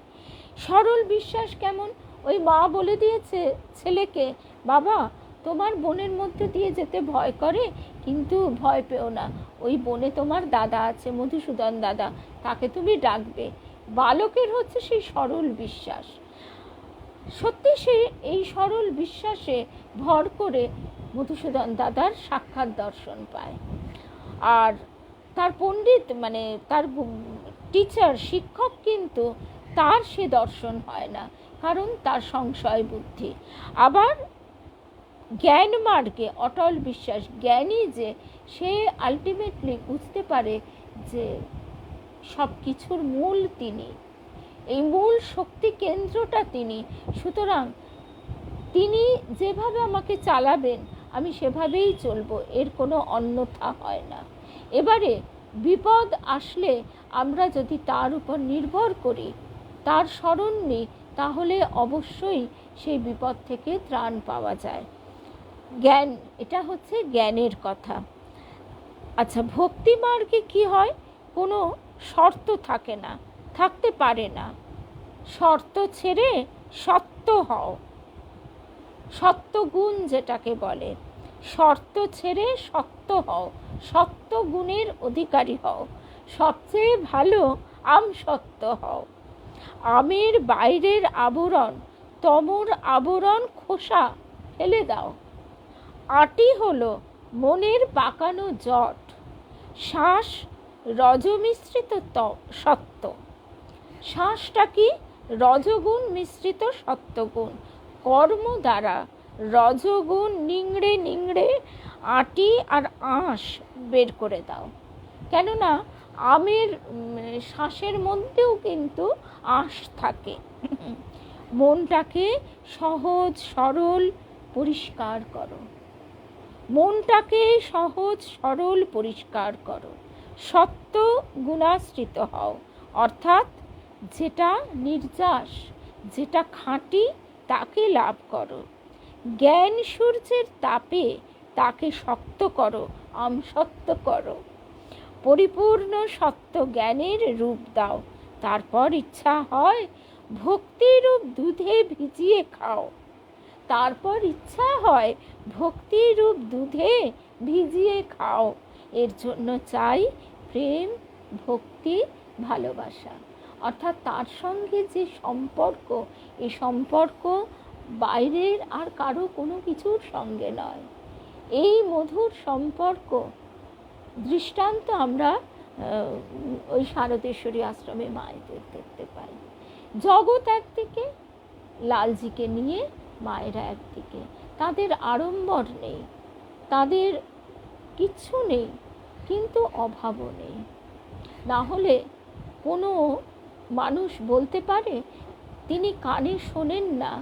[SPEAKER 1] সরল বিশ্বাস কেমন? ওই মা বলে দিয়েছে ছেলেকে, বাবা তোমার বোনের মধ্যে দিয়ে যেতে ভয় করে, কিন্তু ভয় পেও না, ওই বনে তোমার দাদা আছে, মধুসূদন দাদা, তাকে তুমি ডাকবে। বালকের হচ্ছে সেই সরল বিশ্বাস। সত্যি সে এই সরল বিশ্বাসে ভর করে মধুসূদন দাদার সাক্ষাৎ দর্শন পায়। আর তার পণ্ডিত মানে তার টিচার, শিক্ষক কিন্তু তার সে দর্শন হয় না, কারণ তার সংশয় বুদ্ধি। আবার জ্ঞান মার্গে অটল বিশ্বাস, জ্ঞানী যে, সে আলটিমেটলি বুঝতে পারে যে সব কিছুর মূল তিনি, এই মূল শক্তি কেন্দ্রটা তিনি। সুতরাং তিনি যেভাবে আমাকে চালাবেন আমি সেভাবেই চলবো, এর কোনো অন্যথা হয় না। এবারে বিপদ আসলে আমরা যদি তার উপর নির্ভর করি, তার শরণ নিই, তাহলে অবশ্যই সেই বিপদ থেকে ত্রাণ পাওয়া যায়। জ্ঞান, এটা হচ্ছে জ্ঞানের কথা। আচ্ছা, ভক্তি মার্গে কি হয়? কোনো শর্ত থাকে না, থাকতে পারে না। শর্ত ছেড়ে সত্য হও, সত্য গুণ যেটাকে বলে, শর্ত ছেড়ে সত্য হও, সত্য গুণের অধিকারী হও, সবচেয়ে ভালো আম সত্য হও। আমের বাইরের আবরণ, তমর আবরণ খোসা ফেলে দাও। আটি হলো মনের পাকানো জট, শ্বাস রজমিশ্রিত সত্য। শ্বাসটা কি? রজগুণ মিশ্রিত সত্যগুণ। কর্ম দ্বারা রজগুণ নিংড়ে নিংড়ে আটি আর আঁশ বের করে দাও। কেননা আমের শ্বাসের মধ্যেও কিন্তু আঁশ থাকে। মনটাকে সহজ সরল পরিষ্কার করো, মনটাকে সহজ সরল পরিষ্কার করো। সত্য গুণাশ্রিত হও, অর্থাৎ যেটা নির্যাস, যেটা খাঁটি, তাকে লাভ করো। জ্ঞান সূর্যের তাপে তাকে শক্ত করো, আমসত্য করো। পরিপূর্ণ সত্য জ্ঞানের রূপ দাও, তারপর ইচ্ছা হয় ভক্তিরূপ দুধে ভিজিয়ে খাও। তারপর ইচ্ছা হয় ভক্তিরূপ দুধে ভিজিয়ে খাও। এর জন্য চাই প্রেম, ভক্তি, ভালোবাসা। অর্থাৎ তার সঙ্গে যে সম্পর্ক, এই সম্পর্ক বাইরের আর কারো কোনো কিছুর সঙ্গে নয়। এই মধুর সম্পর্ক দৃষ্টান্ত আমরা ওই শারদেশ্বরী আশ্রমে মায়েদের দেখতে পাই। জগৎ একদিকে, লালজিকে নিয়ে মায়েরা একদিকে। তাদের আড়ম্বর নেই, তাদের কিচ্ছু নেই, কিন্তু অভাবও নেই। না হলে কোনো মানুষ বলতে পারে তিনি কানে শোনেন না।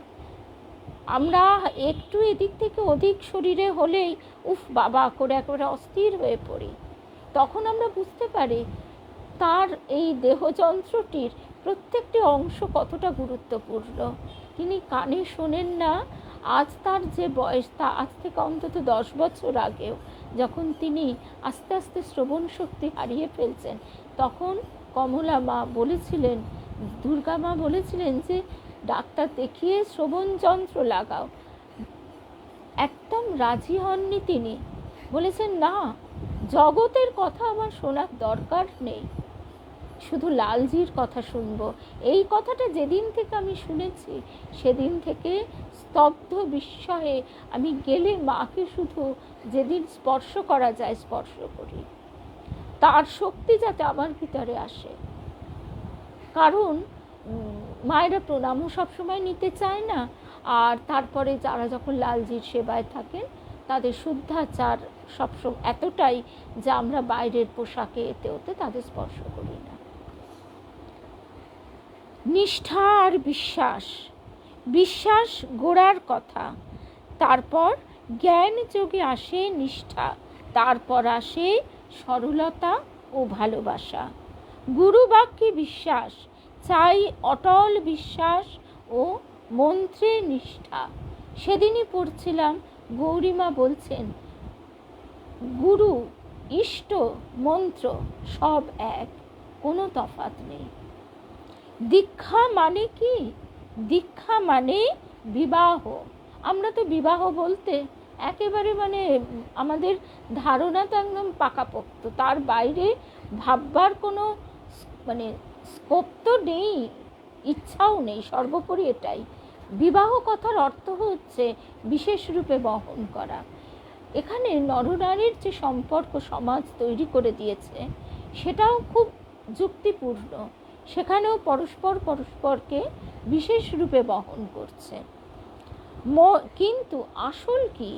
[SPEAKER 1] আমরা একটু এদিক থেকে ওদিক শরীরে হলেই উফ বাবা করে একেবারে অস্থির হয়ে পড়ি। তখন আমরা বুঝতে পারি তার এই দেহযন্ত্রটির প্রত্যেকটি অংশ কতটা গুরুত্বপূর্ণ। তিনি কানে শোনেন না। আজ তার যে বয়স, তা আজ থেকে অন্তত 10 বছর আগেও যখন তিনি আস্তে আস্তে শ্রবণ শক্তি হারিয়ে ফেলছেন, তখন কমলা মা বলেছিলেন, দুর্গা মা বলেছিলেন যে ডাক্তার দেখিয়ে শ্রবণ যন্ত্র লাগাও। একদম রাজি হননি তিনি, বলেছেন না, জগতের কথা আমার শোনার দরকার নেই, শুধু লালজির কথা শুনবো। এই কথাটা যেদিন থেকে আমি শুনেছি, সেদিন থেকে স্তব্ধ বিস্ময়ে আমি গেলে মাকে শুধু যেদিন স্পর্শ করা যায় স্পর্শ করি, তার শক্তি যাতে আমার ভিতরে আসে। কারণ মায়েরা প্রণামও সবসময় নিতে চায় না, আর তারপরে যারা যখন লালজির সেবায় থাকেন তাদের শুদ্ধাচার সবসময় এতটাই যে আমরা বাইরের পোশাকে এতে ওতে তাদের স্পর্শ করি না। নিষ্ঠা আর বিশ্বাস, বিশ্বাস গোড়ার কথা, তারপর জ্ঞান যোগে আসে নিষ্ঠা, তারপর আসে সরলতা ও ও ভালোবাসা। গুরু বাক্যে বিশ্বাস, চাই অটল বিশ্বাস ও মন্ত্রে নিষ্ঠা। সেদিনই পড়ছিলাম গৌরীমা বলছেন গুরু, ইষ্ট, মন্ত্র সব এক, কোনো তফাৎ নেই। দীক্ষা মানে কি? দীক্ষা মানে বিবাহ। আমরা তো বিবাহ বলতে একেবারে আমাদের ধারণা তো একদম পাকাপোক্ত, তার বাইরে ভাববার কোনো স্কোপ তো নেই, ইচ্ছাও নেই। সর্বোপরি এটাই বিবাহ কথার অর্থ হচ্ছে বিশেষ রূপে বহন করা। এখানে নরনারীর যে সম্পর্ক সমাজ তৈরি করে দিয়েছে সেটাও খুব যুক্তিপূর্ণ। সেখানেও পরস্পর পরস্পরকে বিশেষ রূপে বহন করছে। কিন্তু আসল কি?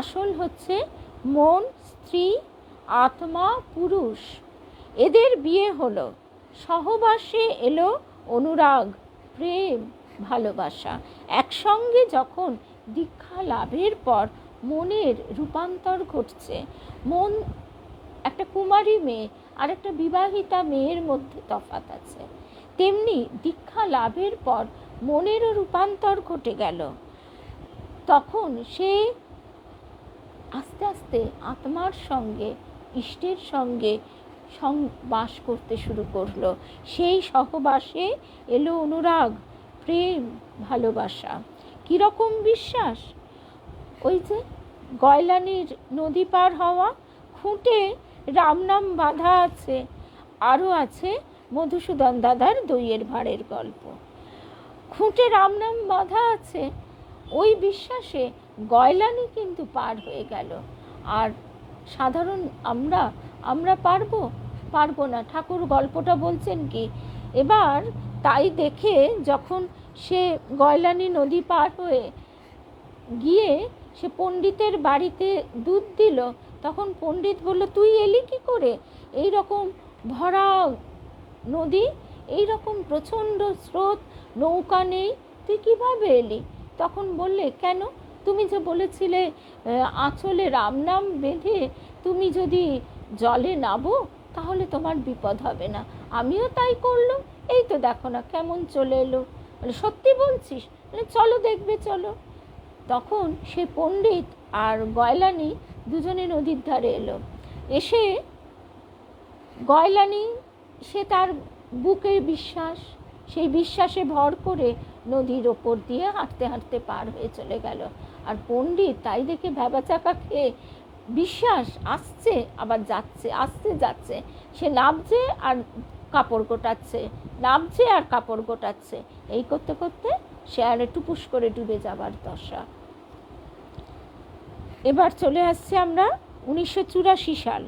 [SPEAKER 1] আসল হচ্ছে মন, স্ত্রী, আত্মা, পুরুষ, এদের বিয়ে হলো, সহবাসে এলো অনুরাগ, প্রেম, ভালোবাসা। একসঙ্গে যখন দীক্ষা লাভের পর মনের রূপান্তর ঘটছে, মন, একটা কুমারী মেয়ে আর একটা বিবাহিতা মেয়ের মধ্যে তফাৎ আছে, তেমনি দীক্ষা লাভের পর মনেরও রূপান্তর ঘটে গেল। তখন সে আস্তে আস্তে আত্মার সঙ্গে, ইষ্টের সঙ্গে বাস করতে শুরু করলো। সেই সহবাসে এলো অনুরাগ, প্রেম, ভালোবাসা। কীরকম বিশ্বাস? ওই যে গয়লানির নদী পার হওয়া, খুঁটে রামনাম বাঁধা আছে, আরও আছে মধুসূদন দাদার দইয়ের ভাঁড়ের গল্প। খুঁটে রামনাম বাঁধা আছে, ওই বিশ্বাসে গয়লানি কিন্তু পার হয়ে গেল। আর সাধারণ আমরা পারবো না। ঠাকুর গল্পটা বলছেন কি, এবার তাই দেখে যখন সে গয়লানি নদী পার হয়ে গিয়ে সে পণ্ডিতের বাড়িতে দুধ দিল, তখন পণ্ডিত বলল, তুই এলি কি করে? এই রকম ভরা নদী, এই রকম প্রচণ্ড স্রোত, নৌকা নেই, তুই কিভাবে এলি? তখন বললে, কেন? তুমি যে বলেছিলে আঁচলে রামনাম বেঁধে তুমি যদি জলে নামো তাহলে তোমার বিপদ হবে না। আমিও তাই করলাম, এই তো দেখো না কেমন চলে এলো। সত্যি বলছিস? চলো দেখবে, চলো। তখন সে পণ্ডিত আর গয়লানি দুজনে নদীর ধারে এলো। এসে গয়লানি, সে তার বুকের বিশ্বাস, সেই বিশ্বাসে ভর করে নদীর ওপর দিয়ে হাঁটতে হাঁটতে পার হয়ে চলে গেল। আর পণ্ডিত তাই দেখে ভ্যাবাচাকা খেয়ে, বিশ্বাস আসছে আবার যাচ্ছে, আসছে যাচ্ছে, সে নামছে আর কাপড় গোটাচ্ছে, নামছে আর কাপড় গোটাচ্ছে, এই করতে করতে সে আর টুপুস করে ডুবে যাবার দশা। এবার চলে আসছে আমরা 1984 সাল,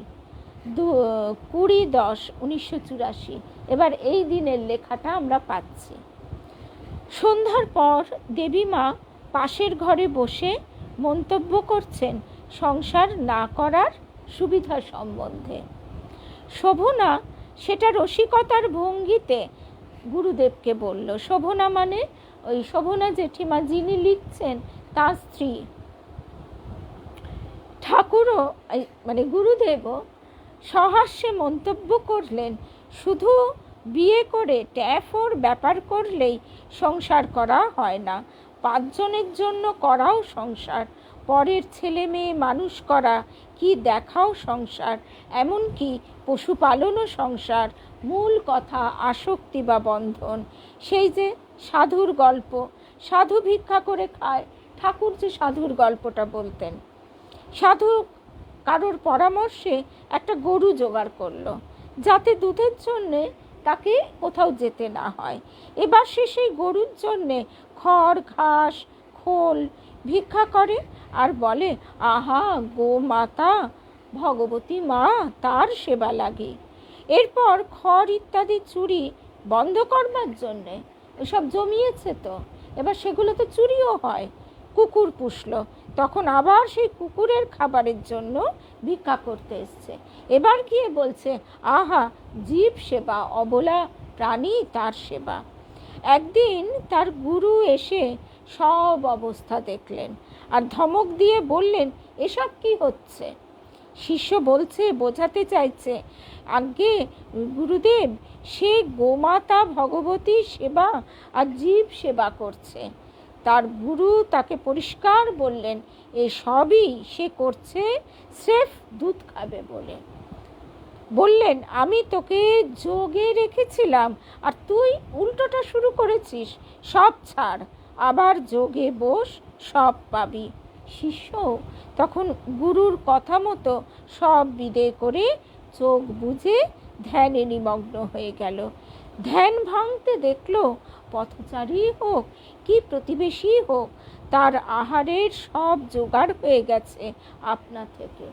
[SPEAKER 1] 20/10/1984। এবার এই দিনের লেখাটা আমরা পাচ্ছি। সন্ধ্যার পর দেবীমা পাশের ঘরে বসে মন্তব্য করছেন সংসার না করার সুবিধা সম্বন্ধে। শোভনা সেটা রসিকতার ভঙ্গিতে গুরুদেবকে বলল। শোভনা মানে ওই শোভনা জেঠিমা যিনি লিখছেন তার স্ত্রী। ঠাকুরও গুরুদেবও সহাস্যে মন্তব্য করলেন, শুধু বিয়ে করে ট্যাফোর ব্যাপার করলেই সংসার করা হয় না, 5 জনের জন্য করাও সংসার, পরের ছেলে মেয়ে মানুষ করা কি দেখাও সংসার, এমনকি পশুপালনও সংসার। মূল কথা আসক্তি বা বন্ধন। সেই যে সাধুর গল্প, সাধু ভিক্ষা করে খায়, ঠাকুর যে সাধুর গল্পটা বলতেন, সাধু কারোর পরামর্শে একটা গরু জোগাড় করলো যাতে দুধের জন্যে তাকে কোথাও যেতে না হয়। এবার সে সেই গরুর জন্যে খড়, ঘাস, খোল ভিক্ষা করে আর বলে, আহা গো মাতা, ভগবতী মা তার সেবা লাগে। এরপর খড় ইত্যাদি চুরি বন্ধ করবার জন্যে, ওসব জমিয়েছে তো, এবার সেগুলো তো চুরিও হয়। কুকুর পুষলো, তখন আবার সেই কুকুরের খাবারের জন্য ভিক্ষা করতে এসছে। এবার গিয়ে বলছে, আহা জীব সেবা, অবলা প্রাণী তার সেবা। একদিন তার গুরু এসে সব অবস্থা দেখলেন আর ধমক দিয়ে বললেন, এসব কি হচ্ছে? শিষ্য বলছে, বোঝাতে চাইছে, আজ্ঞে গুরুদেব, সে গোমাতা ভগবতী সেবা আর জীব সেবা করছে। তার গুরু তাকে পরিষ্কার বললেন, এসবই সে করছে স্রেফ দুধ খাবে বলে। বললেন, আমি তোকে যোগে রেখেছিলাম আর তুই উল্টোটা শুরু করেছিস। সব ছাড়, আবার যোগে বস, সব পাবি। শিষ্য তখন গুরুর কথা মতো সব বিদেয় করে চোখ বুজে ধ্যানে নিমগ্ন হয়ে গেল। ধ্যান ভাঙতে দেখল, পথচারী হোক কি প্রতিবেশী হোক, তার আহারের সব জোগাড় হয়ে গেছে আপনা থেকে।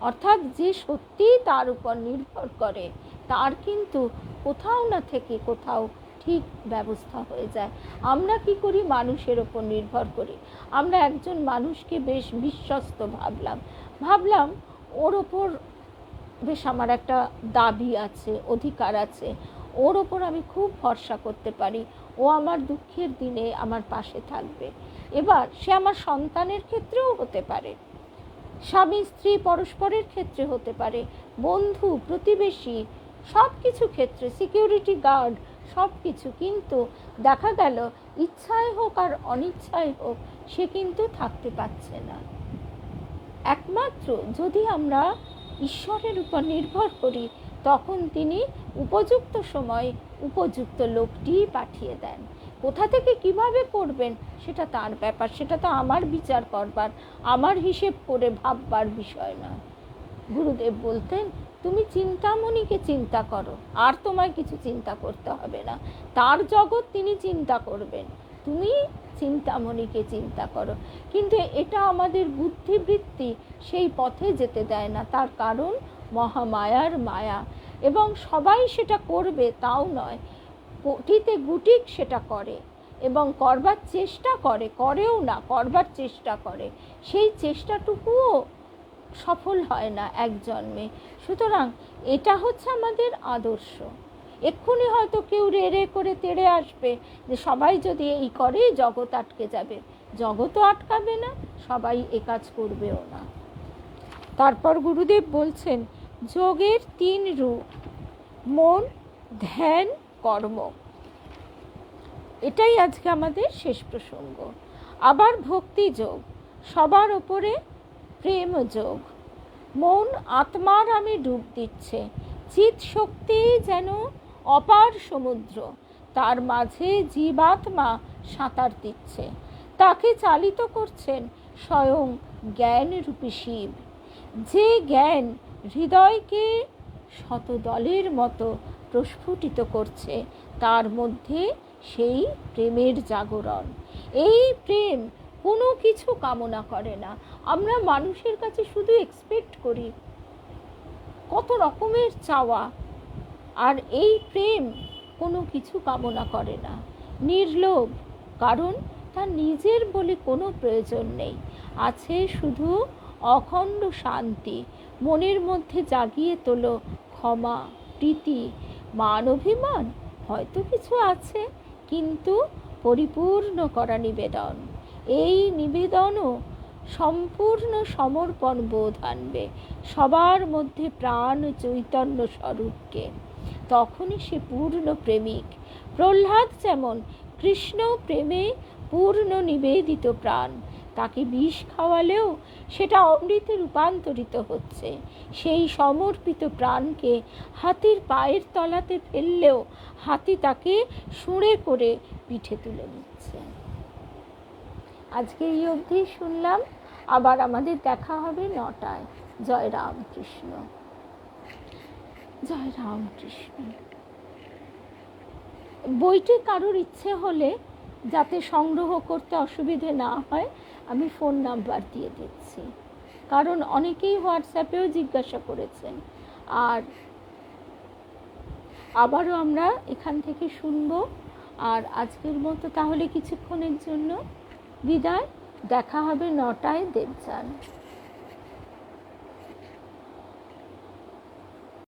[SPEAKER 1] অর্থাৎ যে সত্যি তার উপর নির্ভর করে, তার কিন্তু কোথাও না থেকে কোথাও ঠিক ব্যবস্থা হয়ে যায়। আমরা কি করি? মানুষের ওপর নির্ভর করি। আমরা একজন মানুষকে বেশ বিশ্বস্ত ভাবলাম ওর ওপর বেশ আমার একটা দাবি আছে, অধিকার আছে, ওর ওপর আমি খুব ভরসা করতে পারি, ও আমার দুঃখের দিনে আমার পাশে থাকবে। এবার সে আমার সন্তানের ক্ষেত্রেও হতে পারে, স্বামী স্ত্রী পরস্পরের ক্ষেত্রে হতে পারে, বন্ধু প্রতিবেশী, সব কিছু ক্ষেত্রে, সিকিউরিটি গার্ড, সব কিছু। কিন্তু দেখা গেল ইচ্ছায় হোক আর অনিচ্ছায় হোক সে কিন্তু থাকতে পারছে না। একমাত্র যদি আমরা ঈশ্বরের উপর নির্ভর করি, তখন তিনি উপযুক্ত সময়ে উপযুক্ত লোকটি পাঠিয়ে দেন। কোথা থেকে কিভাবে করবেন সেটা তার ব্যাপার, সেটা তো আমার বিচার করবার, আমার হিসেব করে ভাববার বিষয় নয়। গুরুদেব বলতেন, তুমি চিন্তামণিকে চিন্তা করো, আর তোমায় কিছু চিন্তা করতে হবে না। তার জগৎ তিনি চিন্তা করবেন, তুমি চিন্তামণিকে চিন্তা করো। কিন্তু এটা আমাদের বুদ্ধিবৃত্তি সেই পথে যেতে দেয় না। তার কারণ মহামায়ার মায়া। এবং সবাই সেটা করবে তাও নয়, কোটিতে গুটিক সেটা করে এবং করবার চেষ্টা করে, করেও না, করবার চেষ্টা করে। সেই চেষ্টাটুকুও সফল হয় না এক জন্মে। সুতরাং এটা হচ্ছে আমাদের আদর্শ। এক্ষুনি হয়তো কেউ রে করে তেড়ে আসবে যে সবাই যদি এই করে জগৎ আটকে যাবে। জগৎও আটকাবে না, সবাই এ কাজ করবেও না। তারপর গুরুদেব বলছেন, যোগের 3 রূপ: মন, ধ্যান, কর্ম। এটাই আজকে আমাদের শেষ প্রসঙ্গ। আবার ভক্তি যোগ, সবার ওপরে প্রেম যোগ। মন আত্মার আমি ডুব দিচ্ছে, চিৎ শক্তি যেন অপার সমুদ্র, তার মাঝে জীবাত্মা সাঁতার দিচ্ছে। তাকে চালিত করছেন স্বয়ং জ্ঞানরূপী শিব। যে জ্ঞান হৃদয়কে শতদলের মতো প্রস্ফুটিত করছে, তার মধ্যে সেই প্রেমের জাগরণ। এই প্রেম কোনো কিছু কামনা করে না। আমরা মানুষের কাছে শুধু এক্সপেক্ট করি, কত রকমের চাওয়া, আর এই প্রেম কোনো কিছু কামনা করে না, নির্লোভ। কারণ তার নিজের বলে কোনো প্রয়োজন নেই, আছে শুধু অখণ্ড শান্তি। মনের মধ্যে জাগিয়ে তোলো ক্ষমা, প্রীতি, মান অভিমান হয়তো কিছু আছে, কিন্তু পরিপূর্ণ করা নিবেদন। এই নিবেদনও সম্পূর্ণ সমর্পণ বোধ আনবে সবার মধ্যে প্রাণ চৈতন্য স্বরূপকে। তখনই সে পূর্ণ প্রেমিক। প্রহ্লাদ যেমন কৃষ্ণ প্রেমে পূর্ণ নিবেদিত প্রাণ, তাকে বিষ খাওয়ালেও সেটা অমৃতে রূপান্তরিত হচ্ছে। সেই সমর্পিত প্রাণকে হাতির পায়ের তলাতে ফেললেও হাতি তাকে শুঁড়ে করে পিঠে তুলে নিচ্ছে। আজকে এই অবধি শুনলাম, আবার আমাদের দেখা হবে 9টায়। জয় রামকৃষ্ণ, জয় রামকৃষ্ণ। বইটি কারোর ইচ্ছে হলে যাতে সংগ্রহ করতে অসুবিধে না হয়, আমি ফোন নাম্বার দিয়ে দিচ্ছি, কারণ অনেকেই হোয়াটসঅ্যাপেও জিজ্ঞাসা করেছেন। আর আবারও আমরা এখান থেকে শুনব। আর আজকের মতো তাহলে কিছুক্ষণের জন্য বিদায়। দেখা হবে 9টায় দেবযান।